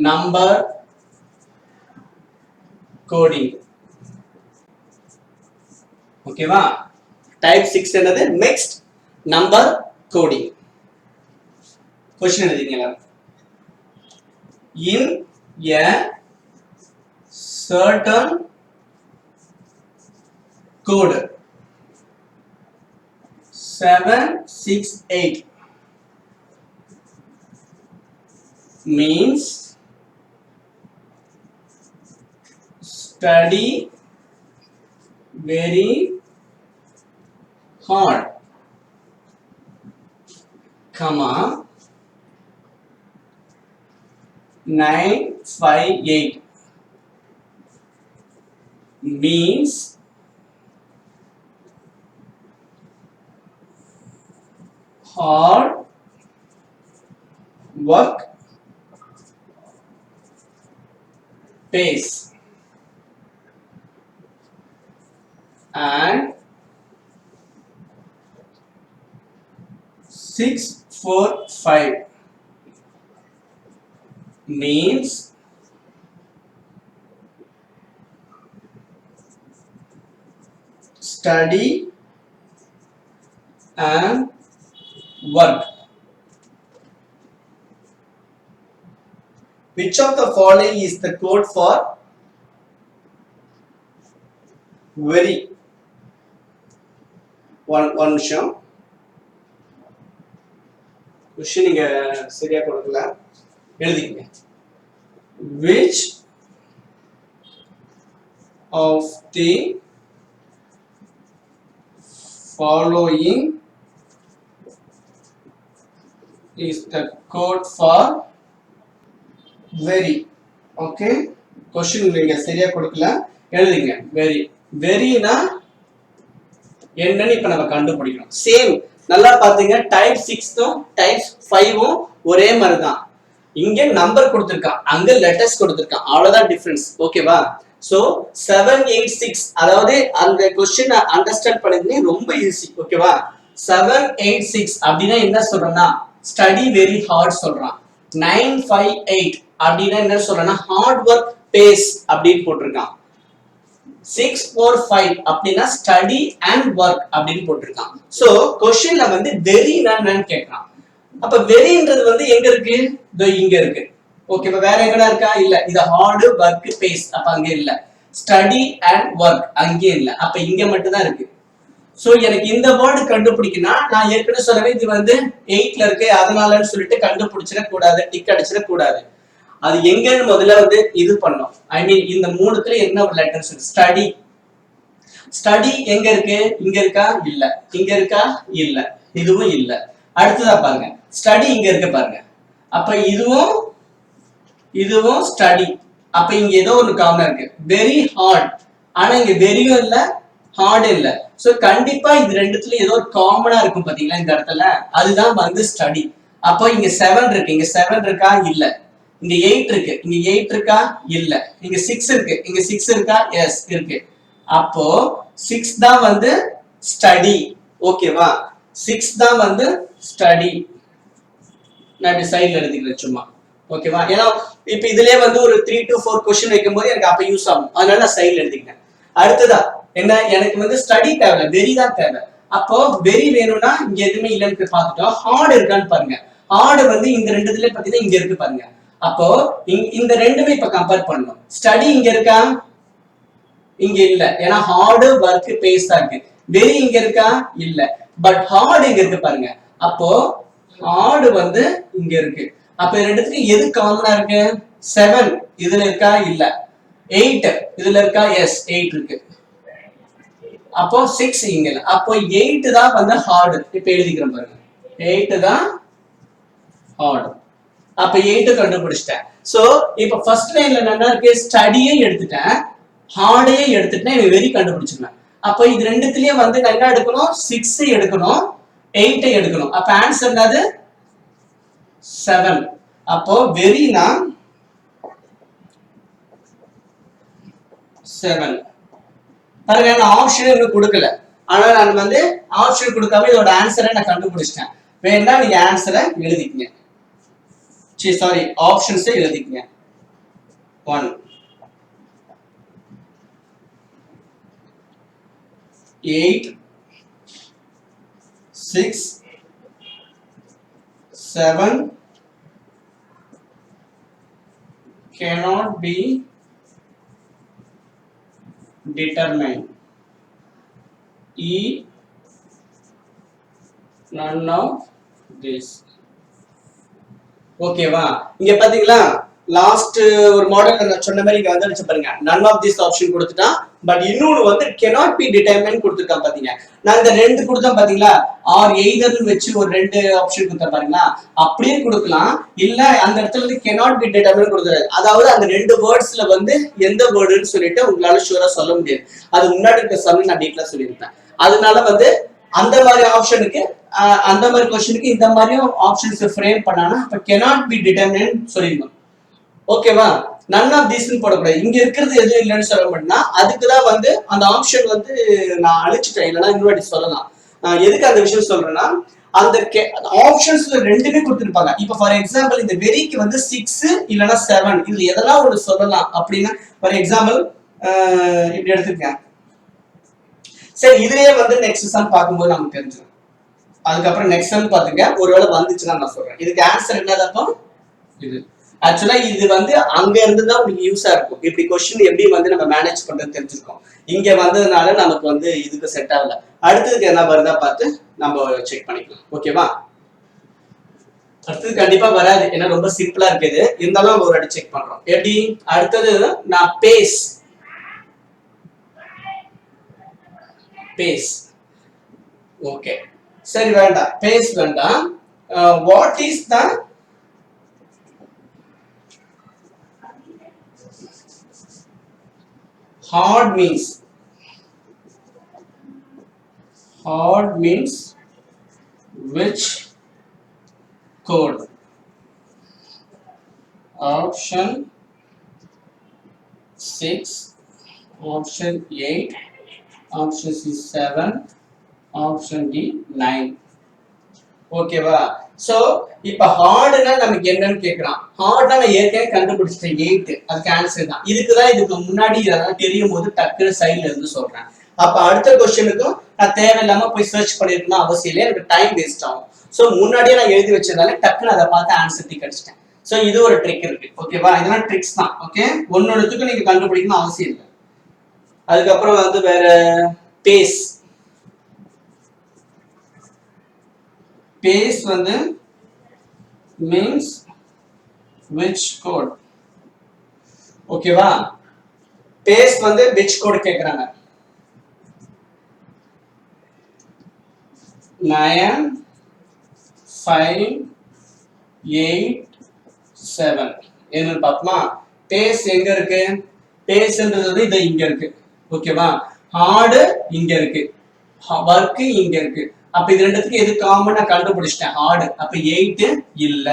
number coding. ஓகேவா? டைப் 6 என்னது? Mixed number coding. क्वेश्चन எழுதிங்களா? in a certain code 768 means study very hard, comma 958 means hard work pays and 645 means study and work. Which of the following is the code for very? one நிமிஷம், question நீங்க சரியா கொடுக்கல, எழுதிக்கங்க. Which of the following is the code for very? Okay, question நீங்க சரியா கொடுக்கல, எழுதிங்க. very. veryனா என்னன்னு இப்ப நம்ம கண்டுபிடிக்கணும். சேம் நல்லா பாத்தீங்க, டைப் 6ம் டைப் 5ம் ஒரே மாதிரி தான். இங்க நம்பர் கொடுத்திருக்கான், அங்க லெட்டர்ஸ் கொடுத்திருக்கான், அவ்வளவுதான் டிஃபரன்ஸ். ஓகேவா? சோ 786, அதாவது அந்த क्वेश्चन அண்டர்ஸ்டாண்ட் பண்ணதுனே ரொம்ப ஈஸி. ஓகேவா? 786 அப்படினா என்ன சொல்றேன்னா ஸ்டடி வெரி ஹார்ட் சொல்றான். 958 அப்படினா என்ன சொல்றேன்னா ஹார்ட் வொர்க் பேஸ் அப்படினு போட்டுருக்கான். 645 அப்படினா ஸ்டடி அண்ட் வொர்க் அப்படினு போட்டுருக்கான். சோ क्वेश्चनல வந்து வெரினா என்னன்னு கேக்குறான். அப்ப வெரின்றது வந்து எங்க இருக்கு? இதோ இங்க இருக்கு. ஓகேவா? வேற எங்கடா இருக்கா? இல்ல. இது ஹார்ட் வொர்க் பேஸ், அப்ப அங்க இல்ல. ஸ்டடி அண்ட் வொர்க் அங்கே இல்ல, அப்ப இங்க மட்டும் தான் இருக்கு. சோ எனக்கு இந்த வேர்ட் கண்டுபிடிக்கணும். நான் ஏற்கனவே சொல்லவே இது வந்து 8ல இருக்கு, அதனாலன்னு சொல்லிட்டு கண்டுபிடிச்சிட கூடாது, டிக் அடிச்சிட கூடாது. அது எங்கன்னு முதல்ல வந்து இது பண்ணோம். ஐ மீன் இந்த மூணுத்துல என்ன ஒரு லெட்டர்ஸ் இருக்கு? ஸ்டடி. ஸ்டடி எங்க இருக்கு? இங்க இருக்கா? இல்ல. இங்க இருக்கா? இல்ல. இதுவும் இல்ல. அடுத்ததா பாருங்க, ஸ்டடி இங்க இருக்கு பாருங்க. அப்ப இதுவும் இதுவும் ஸ்டடி. அப்ப இங்க ஏதோ ஒரு காமனா இருக்கு, வெரி ஹார்ட். ஆனா இங்க வெரியும் இல்ல, ஹார்ட் இல்ல. சோ கண்டிப்பா இது ரெண்டுத்துல ஏதோ ஒரு காமனா இருக்கும் பாத்தீங்களா இந்த இடத்துல, அதுதான் வந்து ஸ்டடி. அப்போ இங்க 7 இருக்கு, இங்க 7 இருக்கா? இல்ல. இங்க 8 இருக்கு, இங்க 8 இருக்கா? இல்ல. இங்க 6 இருக்கு, இங்க 6 இருக்கா? எஸ் இருக்கு. அப்போ 6 தான் வந்து ஸ்டடி. ஓகேவா? 6 தான் வந்து ஸ்டடி. நான் இப்படி சைடுல எழுதிக்கிறேன் சும்மா. ஓகேவா? ஏன்னா இப்ப இதுலயே வந்து ஒரு 3 to 4 क्वेश्चन வைக்கும்போது எனக்கு அப்ப யூஸ் ஆகும், அதனால நான் சைடுல எழுதிக்கிறேன். அடுத்ததா என்ன, எனக்கு வந்து ஸ்டடி தேவை, வெரி தான் தேவை. அப்போ வெரி வேணும்னா இங்க எதுவுமே இல்லைன்னு பார்த்துட்டோம். ஹார்ட் இருக்கான்னு பாருங்க. ஹார்ட் வந்து இந்த ரெண்டுத்துல பாத்தீங்கன்னா இங்க இருக்கு பாருங்க. அப்போ இந்த ரெண்டுமே இப்ப கம்பேர் பண்ணணும். ஸ்டடி இங்க இருக்கா? இங்க இல்ல, ஏன்னா ஹார்ட் வொர்க் பேஸ் தான் இருக்கு. வெரி இங்க இருக்கா? இல்ல. பட் ஹார்ட் இங்க இருக்கு பாருங்க. அப்போ ஹார்ட் வந்து இங்க இருக்கு. அப்ப ரெண்டுத்துக்கு எது காமனா இருக்கு? 7 இதுல இருக்கா? இல்ல. 8 இதுல இருக்கா? எஸ் 8 இருக்கு. அப்போ 6 இங்க இல்ல. அப்போ 8 தான் வந்து ஹார்ட். இப்ப எழுதிக்கிறேன் பாருங்க, 8 தான் ஹார்ட். அப்ப 8 கண்டுபிடிச்சிட்டேன். சோ இப்ப ஃபர்ஸ்ட் லைன்ல என்ன இருக்கு? ஸ்டடியே எடுத்துட்டேன், ஹார்டையே எடுத்துட்டேன், வெரி கண்டுபிடிச்சிருக்கேன். அப்போ இது ரெண்டுத்துலயும் வந்து என்ன எடுக்கணும், 6 எடுக்கணும், 8 எடுக்கணும். அப்ப ஆன்சர் என்னது 7. அப்போ வெரினா 7. பாருங்க நான் ஆப்ஷன் இன்னும் கொடுக்கல, ஆனா நான் வந்து ஆப்ஷன் கொடுக்காம இதோட ஆன்சரை நான் கண்டுபிடிச்சிட்டேன். வேணா நீங்க ஆன்சரை எழுதிக்கங்க, sorry ஆப்ஷன்ஸை எழுதிக்கங்க. 1 8 6 7 cannot be determined. E none of this. ஓகேவா? இங்க பாத்தீங்களா லாஸ்ட் ஒரு மாடல் நான் சொன்ன மாதிரி இங்க வந்து பாருங்க, none of this ஆப்ஷன் கொடுத்துட்டான். பட் இன்னொன்னு வந்து cannot be determined கொடுத்துருக்கான். பாத்தீங்க நான் இந்த ரெண்டு கொடுத்தேன் பாத்தீங்களா, ஆர் எய்தர்னு வச்சு ஒரு ரெண்டு ஆப்ஷன் கொடுத்தேன் பாருங்களா, அப்படியே கொடுக்கலாம். இல்ல அந்த இடத்துல வந்து cannot be determined கொடுத்துறாரு. அதாவது அந்த ரெண்டு வேர்ட்ஸ்ல வந்து எந்த வேர்டுன்னு சொல்லிட்டு உங்களால ஷூரா சொல்ல முடியாது. அது முன்னாடி இருக்க சமயம் நான் டீட்டெயிலா சொல்லியிருப்பேன். அதனால வந்து அந்த மாதிரி ஆப்ஷனுக்கு அந்த மாதிரி கொஸ்டினுக்கு இந்த மாதிரியும் ஆப்ஷன்ஸ் ஃப்ரேம் பண்ணானா அப்ப cannot be determined சொல்லிடணும். ஓகேவா? none of this போடக்கூடாது. இங்க இருக்கிறது எதுவும் இல்லைன்னு சொல்ல மாட்டேன்னா அதுக்குதான் வந்து அந்த ஆப்ஷன் வந்து நான் அழிச்சிட்டேன், இல்லைன்னா இன்னொரு சொல்லலாம். எதுக்கு அந்த விஷயம் சொல்றேன்னா அந்த ஆப்ஷன்ஸ்ல ரெண்டுமே கொடுத்துருப்பாங்க. இப்ப ஃபார் எக்ஸாம்பிள் இந்த வெரிக்கு வந்து 6 இல்லைன்னா 7 இதுல எதெல்லாம் ஒரு சொல்லலாம் அப்படின்னா ஃபார் எக்ஸாம்பிள் இப்படி எடுத்துக்கேன். சரி இதுலயே வந்து நெக்ஸ்ட் சம் பார்க்கும்போது நமக்கு தெரிஞ்சிடும். அதுக்கப்புறம் நெக்ஸ்ட் சம் பாத்துங்க, ஒருவேளை வந்துச்சுன்னா நான் சொல்றேன். இதுக்கு ஆன்சர் என்னதப்போ இது. ஆக்சுவலா இது வந்து அங்க இருந்து தான் உங்களுக்கு யூஸா இருக்கும். இப்படி கொஸ்டின் எப்படி வந்து நம்ம மேனேஜ் பண்றது தெரிஞ்சிருக்கோம். இங்க வந்ததுனால நமக்கு வந்து இதுக்கு செட் ஆகல. அடுத்ததுக்கு என்ன வருதா பார்த்து நம்ம செக் பண்ணிக்கலாம். ஓகேவா? அடுத்தது கண்டிப்பா வராது, ஏன்னா ரொம்ப சிம்பிளா இருக்குது. இருந்தாலும் நம்ம ஒரு வாட்டி செக் பண்றோம். எப்படி அடுத்தது நான் பேஸ் ஓகே சரி வேண்டாம், பேஸ் வேண்டாம். What is the hard means which code? Option 6, option 8, option C 7, option D 9. ஓகேவா? சோ இப்ப ஹார்ட்னா நமக்கு என்னன்னு கேக்குறான். ஹார்ட்னா நான் ஏற்கனவே கண்டுபிடிச்சிட்டேன் 8, அதுக்கு ஆன்சர் தான். இதுக்குதான் இதுக்கு முன்னாடி இதெல்லாம் தெரியும் போது டக்குனு சைட்ல இருந்து சொல்றேன். அப்ப அடுத்த கொஸ்டினுக்கும் நான் தேவையில்லாம போய் சர்ச் பண்ணிருக்கணும் அவசியம் இல்லை, எனக்கு டைம் வேஸ்ட் ஆகும். சோ முன்னாடியே நான் எழுதி வச்சதால டக்குனு அதை பார்த்து ஆன்சர் டிக் அடிச்சிட்டேன். சோ இது ஒரு ட்ரிக் இருக்கு. ஓகேவா? இதெல்லாம் ட்ரிக்ஸ் தான். ஓகே, ஒன்னொன்னுக்கும் நீங்க கண்டுபிடிக்கணும் அவசியம் இல்லை. அதுக்கப்புறம் வந்து வேற பேஸ் வந்து means which code. ஓகேவா? பேஸ் வந்து which code கேக்குறாங்க. 9 5 8 7 என்ன பாப்போமா? பேஸ் எங்க இருக்கு? பேஸ்ன்றது இது இங்க இருக்கு. ஓகேவா? ஹார்டு இங்க இருக்கு, வர்க் இங்க இருக்கு. அப்ப இது ரெண்டுத்துக்கு எது காமனா கண்டுபிடிச்சிட்டேன், ஹார்டு. அப்ப 8 இல்ல.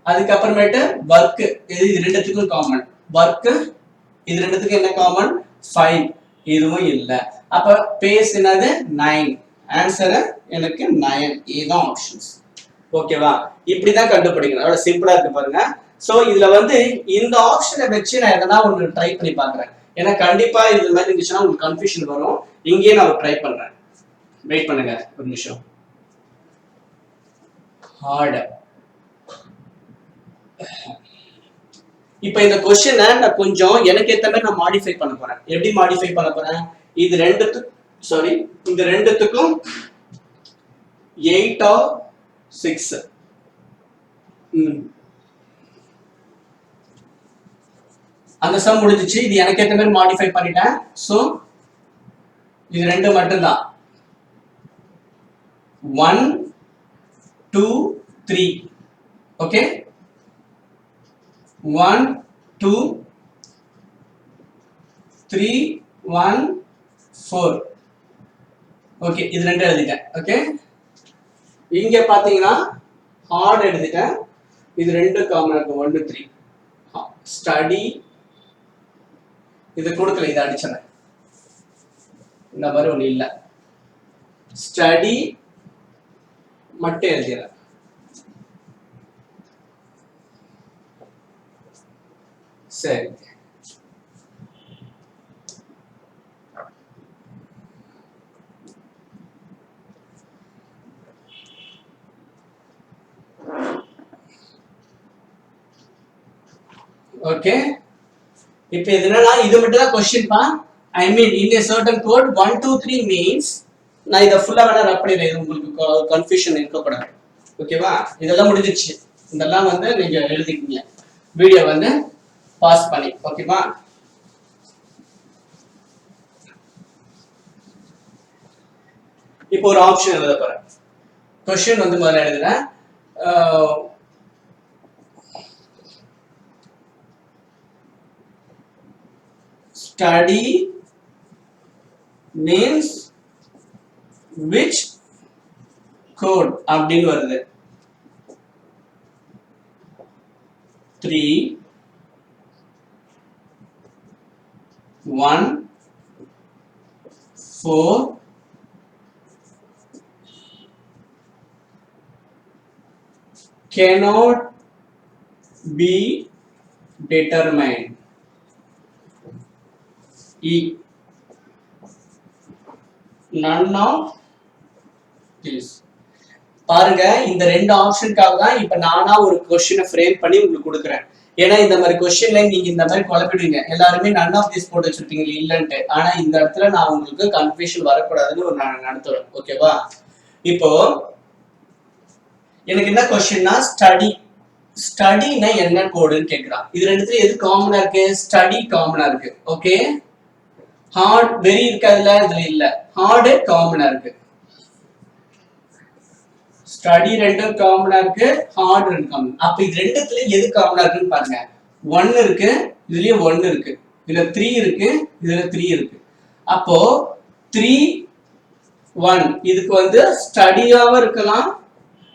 அதுக்கப்புறமேட்டு வர்க், இது ரெண்டுத்துக்கும் காமன். வர்க் இது ரெண்டுத்துக்கும் என்ன காமன்? 5, இதுவும் இல்ல. அப்ப பேஸ் என்னது? 9. ஆன்சர் எனக்கு 9. இதுதான் ஆப்ஷன்ஸ். ஓகேவா? இப்படிதான் கண்டுபிடிக்கணும். அவ்வளவு சிம்பிளா இருக்கு பாருங்க. சோ இதுல வந்து இந்த ஆப்ஷனை வச்சு நான் எதனா ஒன்று ட்ரை பண்ணி பாக்குறேன். ஏன்னா கண்டிப்பா இது மாதிரி இருந்துச்சுன்னா உங்களுக்கு கன்ஃபியூஷன் வரும். இங்கேயே நான் ட்ரை பண்றேன். வெயிட் பண்ணுங்க ஒரு நிமிஷம். ஹார்ட். இப்ப இந்த क्वेश्चனை நான் கொஞ்சம் எனக்கு ஏத்த மாதிரி நான் மாடிஃபை பண்ண போறேன். எப்படி மாடிஃபை பண்ண போறேன்? இது இந்த ரெண்டுத்துக்கும் 8 or 6. அந்த சம் முடிஞ்சிச்சு. இது எனக்கு ஏத்த மாதிரி மாடிஃபை பண்ணிட்டேன். சோ இது ரெண்டு மட்டும் தான். 1 2 3. ஓகே, 1 2 3 1 4. ஓகே இது ரெண்டு எழுதிட்டேன். ஓகே இங்க பாத்தீங்கன்னா ஹார்ட் எழுதிட்டேன். இது ரெண்டு காமன் இருக்கு 1 to 3. ஸ்டடி இது கொடுக்கல, இதை அடிச்சேன். இந்த மாதிரி ஒண்ணு இல்ல, ஸ்டடி மட்டும் எழுதிடுறேன். சரி ஓகே இப்போ இது என்னன்னா இது மட்டும் தான் क्वेश्चन பா. I mean in a certain code 1 2 3 means நான் இத ஃபுல்லா வேணா ரப் பண்ணிடுறேன், உங்களுக்கு கன்ஃபியூஷன் இருக்க கூடாது. ஓகேவா இதெல்லாம் முடிஞ்சிச்சு. இதெல்லாம் வந்து நீங்க எழுதிக்கீங்க வீடியோ வந்து பாஸ் பண்ணி. ஓகேவா இப்போ ஒரு ஆப்ஷன் எழுத போறேன். क्वेश्चन வந்து முதல்ல எழுதுறேன். Study means which code அப்படின்னு வருது. 3 1 4 cannot be determined. E none of this. பாருங்க இந்த ரெண்டு ஆப்ஷனுக்காக தான் இப்ப நானா ஒரு क्वेश्चனை ஃப்ரேம் பண்ணி உங்களுக்கு கொடுக்குறேன். ஏன்னா இந்த மாதிரி क्वेश्चன்ல நீங்க இந்த மாதிரி குழப்பிடுவீங்க, எல்லாருமே none of this போட்டு வச்சிருப்பீங்க இல்லன்ட்டு. ஆனா இந்த இடத்துல நான் உங்களுக்கு கன்ஃபியூஷன் வரக்கூடாதுன்னு ஒரு நான் நடத்துறேன். ஓகேவா இப்போ எனக்கு என்ன क्वेश्चनனா ஸ்டடினா என்ன கோடுன்னு கேக்குறான். இது ரெண்டுத்துல எது காமனா இருக்கு? ஸ்டடி காமனா இருக்கு. ஓகே ஹார்ட் வெரி இருக்காதுல, இதுல இல்ல, ஹார்ட் காமனா இருக்கு. ஸ்டடி ரெண்டும் காமனா இருக்கு, ஹார்ட் ரெண்டு காமன். அப்ப இது ரெண்டுத்துல எது காமனா இருக்குன்னு பாருங்க. 1 இருக்கு, இதுலயே 1 இருக்கு, இதுல 3 இருக்கு, இதுல 3 இருக்கு. அப்போ 3 1 இதுக்கு வந்து ஸ்டடியாவும் இருக்கலாம்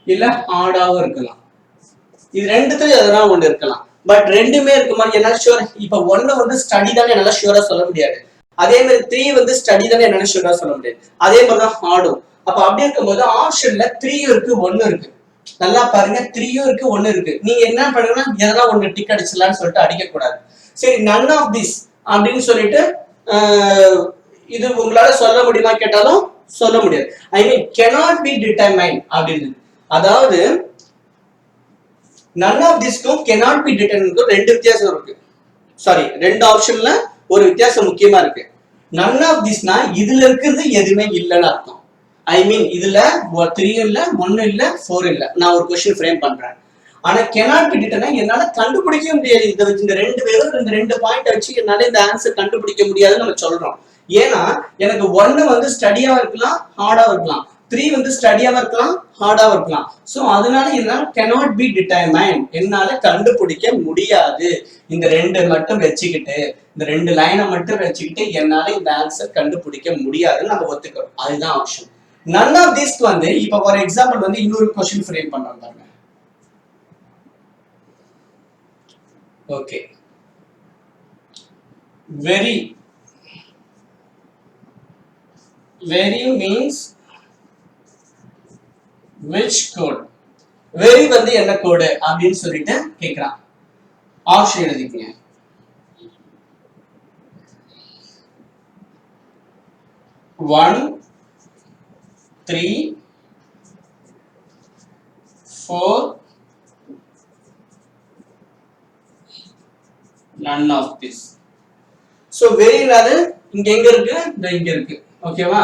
இல்ல ஹார்டாவும் இருக்கலாம். இது ரெண்டுத்துல எதனா ஒண்ணு இருக்கலாம். பட் ரெண்டுமே இருக்குமா என்னால ஷூர். இப்ப 1 வந்து ஸ்டடி தானே என்னால ஷூரா சொல்ல முடியாது. அதே மாதிரி 3 வந்து ஸ்டடி தானே என்னால ஷூரா சொல்ல முடியாது. அதே மாதிரிதான் ஹார்டும். அப்ப அப்படி இருக்கும்போது ஆப்ஷன்ல 3 இருக்கு 1 இருக்கு. நல்லா பாருங்க 3 இருக்கு 1 இருக்கு. நீங்க என்ன பண்ணுங்கன்னா எதனா ஒண்ணு டிக் அடிச்சலாம்னு சொல்லிட்டு அடிக்க கூடாது. சரி none of this அப்படின்னு சொல்லிட்டு இது உங்களால சொல்ல முடியுமா கேட்டாலும் சொல்ல முடியாது. ஐ மீன் cannot be determined அப்படின்னு. அதாவது none of thisக்கும் cannot be determined ரெண்டு வித்தியாசம் இருக்கு. சாரி ரெண்டு ஆப்ஷன்ல ஒரு வித்தியாசம் முக்கியமா இருக்கு. none of thisனா இதுல இருக்கிறது எதுவுமே இல்லைன்னு அர்த்தம். ஐ மீன் இதுல 3 இல்ல 1 இல்ல 4 இல்ல. நான் ஒரு क्वेश्चन ஃப்ரேம் பண்றேன். ஆனா cannot be determined என்னால கண்டுபிடிக்க முடியாது. இந்த ரெண்டு பேரும் இந்த ரெண்டு பாயிண்ட் வச்சு என்னால இந்த ஆன்சர் கண்டுபிடிக்க முடியாதுன்னு நம்ம சொல்றோம். ஏன்னா எனக்கு 1 வந்து ஸ்டடியாவா இருக்கலாம் ஹார்டாவா இருக்கலாம், 3 வந்து ஸ்டடியாவா இருக்கலாம் ஹார்டாவா இருக்கலாம். சோ அதனால என்னால cannot be determined என்னால கண்டுபிடிக்க முடியாது. இந்த ரெண்டு மட்டும் வச்சுக்கிட்டு இந்த ரெண்டு லைனை மட்டும் வச்சுக்கிட்டு என்னால இந்த ஆன்சர் கண்டுபிடிக்க முடியாதுன்னு நம்ம ஒத்துக்கிறோம். அதுதான் ஆப்ஷன். none of this வந்து இப்ப ஃபார் எக்ஸாம்பிள் வந்து இன்னொரு क्वेश्चन ஃப்ரேம் பண்றோம் பாருங்க. Okay very means which code. very வந்து என்ன கோடு அப்படின்னு சொல்லிட்டு கேக்குறான். Option எழுதிக்கங்க. 1 3 4 none of this. so very நால இங்க எங்க இருக்கு? இங்க இருக்கு. ஓகேவா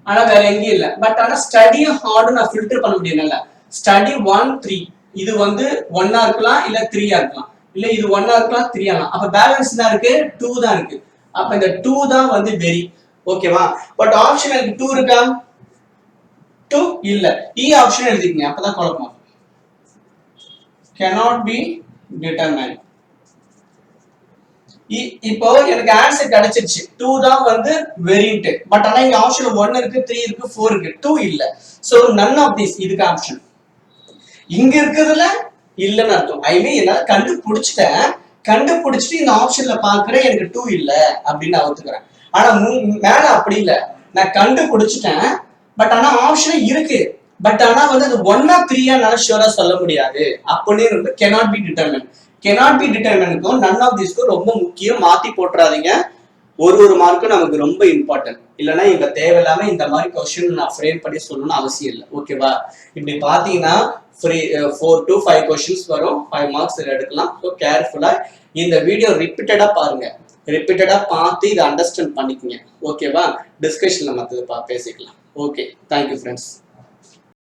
ஆனா வேற எங்கேயும் இல்ல. பட் ஆனா ஸ்டடியும் ஹார்டும் நான் ஃபில்டர் பண்ண முடியல. ஸ்டடி 1 3 இது வந்து 1 இருக்கலாம் இல்ல 3 இருக்கலாம், இல்ல இது 1 இருக்கலாம் 3 ஆகலாம். அப்ப பேலன்ஸ் தான் இருக்கு 2 தான் இருக்கு. அப்ப இந்த 2 தான் வந்து வெரி. ஓகேவா பட் ஆப்ஷன் எனக்கு 2 இருக்கா? 2 இல்ல. இ ஆப்ஷன் எழுதிக்கங்க, அப்பதான் குழப்பம். cannot be determined. இப்போ எனக்கு ஆன்சர் கிடைச்சிருச்சு 2 தான் வந்து வெரிண்ட். பட் ஆனா இங்க ஆப்ஷன் 1 இருக்கு, 3 இருக்கு, 4 இருக்கு, 2 இல்ல. சோ none of these இதுக்கு ஆப்ஷன். இங்க இருக்குதுல இல்லன்னு அர்த்தம். ஐ மீன் என்னால கண்டுபிடிச்சிட்டு இந்த ஆப்ஷன்ல பாக்குறேன் எனக்கு 2 இல்ல அப்படின்னு நான் ஒத்துக்கிறேன். ஆனா மேல அப்படி இல்ல, நான் கண்டுபிடிச்சிட்டேன் பட் ஆனா ஆப்ஷன் இருக்கு. பட் ஆனா வந்து அது 1 ஆ 3 ஆ நான் ஷூரா சொல்ல முடியாது அப்படின்னு cannot be determined. cannot be determinedக்கும் none of these ரொம்ப முக்கியம். மாத்தி போட்டுறாதீங்க. ஒரு மார்க்கும் நமக்கு ரொம்ப இம்பார்ட்டன்ட். இல்லைன்னா இங்க தேவையில்லாம இந்த மாதிரி கொஸ்டின் நான் ஃப்ரேம் பண்ணி சொல்லணும்னு அவசியம் இல்லை. ஓகேவா? இப்படி பாத்தீங்கன்னா 4 to 5 கொஸ்டின்ஸ் வரும், 5 மார்க்ஸ் எடுக்கலாம். ஸோ கேர்ஃபுல்லா இந்த வீடியோ ரிப்பீட்டடா பாருங்க. ரிப்பீட்டடா பார்த்து இதை அண்டர்ஸ்டாண்ட் பண்ணிக்கங்க. ஓகேவா? டிஸ்கஷன்ல மற்றது பேசிக்கலாம். Okay, thank you friends.